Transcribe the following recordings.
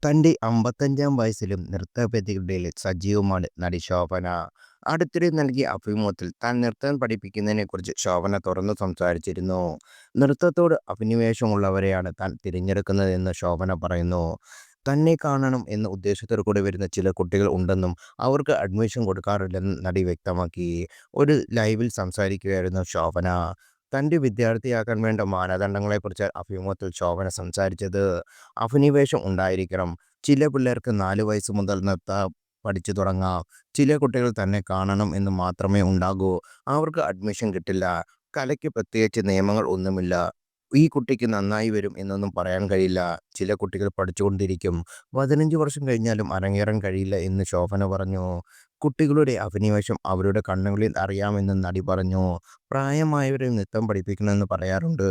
തന്റെ 55-ാം വയസ്സിലും നൃത്തവേദികളിൽ സജീവമാണ് നടി ശോഭന. അടുത്തിടെ നൽകിയ അഭിമുഖത്തിൽ താൻ നൃത്തം പഠിപ്പിക്കുന്നതിനെക്കുറിച്ച് ശോഭന തുറന്നു സംസാരിച്ചിരുന്നു. നൃത്തത്തോട് അഭിനിവേശമുള്ളവരെയാണ് താൻ തിരഞ്ഞെടുക്കുന്നതെന്ന് ശോഭന പറയുന്നു. തന്നെ കാണണം എന്ന ഉദ്ദേശത്തോടു കൂടി വരുന്ന ചില കുട്ടികൾ ഉണ്ടെന്നും അവർക്ക് അഡ്മിഷൻ കൊടുക്കാറില്ലെന്നും നടി വ്യക്തമാക്കി. ഒരു ലൈവിൽ സംസാരിക്കുകയായിരുന്നു ശോഭന. തന്റെ വിദ്യാർത്ഥിയാകാൻ വേണ്ട മാനദണ്ഡങ്ങളെക്കുറിച്ച് അഭിമുഖത്തിൽ ശോഭന സംസാരിച്ചത്. അഭിനിവേശം ഉണ്ടായിരിക്കണം. ചില പിള്ളേർക്ക് 4 വയസ്സ് മുതൽ നൃത്തം പഠിച്ചു തുടങ്ങാം. ചില കുട്ടികൾ തന്നെ കാണണം എന്ന് മാത്രമേ ഉണ്ടാകൂ. അവർക്ക് അഡ്മിഷൻ കിട്ടില്ല. കലയ്ക്ക് പ്രത്യേകിച്ച് നിയമങ്ങൾ ഒന്നുമില്ല. ഈ കുട്ടിക്ക് നന്നായി വരും എന്നൊന്നും പറയാൻ കഴിയില്ല. ചില കുട്ടികൾ പഠിച്ചുകൊണ്ടിരിക്കും. 15 വർഷം കഴിഞ്ഞാലും അരങ്ങേറാൻ കഴിയില്ല എന്ന് ശോഭന പറഞ്ഞു. കുട്ടികളുടെ അഭിനിവേശം അവരുടെ കണ്ണുകളിൽ അറിയാമെന്ന് നടി പറഞ്ഞു. പ്രായമായവരെ നൃത്തം പഠിപ്പിക്കണമെന്ന് പറയാറുണ്ട്.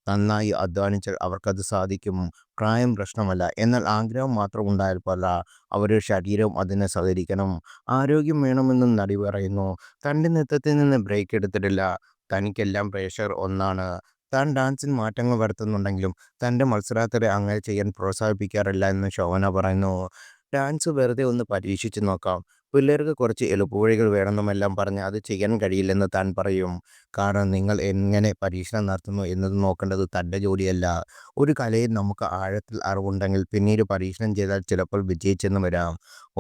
നന്നായി അധ്വാനിച്ചാൽ അവർക്കത് സാധിക്കും. പ്രായം പ്രശ്നമല്ല. എന്നാൽ ആഗ്രഹം മാത്രം ഉണ്ടായാൽ പോരാ. അവരുടെ ശരീരവും അതിന് സഹകരിക്കണം. ആരോഗ്യം വേണമെന്നും നടി പറയുന്നു. തന്റെ നൃത്തത്തിൽ നിന്ന് ബ്രേക്ക് എടുത്തിട്ടില്ല. തനിക്കെല്ലാം പ്രേക്ഷകർ ഒന്നാണ്. താൻ ഡാൻസിൽ മാറ്റങ്ങൾ വരുത്തുന്നുണ്ടെങ്കിലും തന്റെ മത്സരാർത്ഥികളെ അങ്ങനെ ചെയ്യാൻ പ്രോത്സാഹിപ്പിക്കാറില്ല എന്ന് ശോഭന പറയുന്നു. ഡാൻസ് വെറുതെ ഒന്ന് പരീക്ഷിച്ചു നോക്കാം. പിള്ളേർക്ക് കുറച്ച് എളുപ്പവഴികൾ വേണമെന്നെല്ലാം പറഞ്ഞ് അത് ചെയ്യാൻ കഴിയില്ലെന്ന് താൻ പറയും. കാരണം നിങ്ങൾ എങ്ങനെ പരീക്ഷണം നടത്തുന്നു എന്നത് നോക്കേണ്ടത് തൻ്റെ ജോലിയല്ല. ഒരു കലയിൽ നമുക്ക് ആഴത്തിൽ അറിവുണ്ടെങ്കിൽ പിന്നീട് പരീക്ഷണം ചെയ്താൽ ചിലപ്പോൾ വിജയിച്ചെന്ന് വരാം.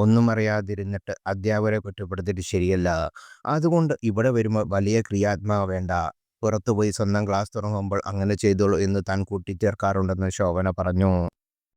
ഒന്നും അറിയാതിരുന്നിട്ട് അധ്യാപകരെ കുറ്റപ്പെടുത്തിയിട്ട് ശരിയല്ല. അതുകൊണ്ട് ഇവിടെ വരുമ്പോൾ വലിയ ക്രിയാത്മക വേണ്ട. പുറത്തുപോയി സ്വന്തം ക്ലാസ് തുടങ്ങുമ്പോൾ അങ്ങനെ ചെയ്തോളൂ എന്ന് താൻ കൂട്ടിച്ചേർക്കാറുണ്ടെന്ന് ശോഭന പറഞ്ഞു.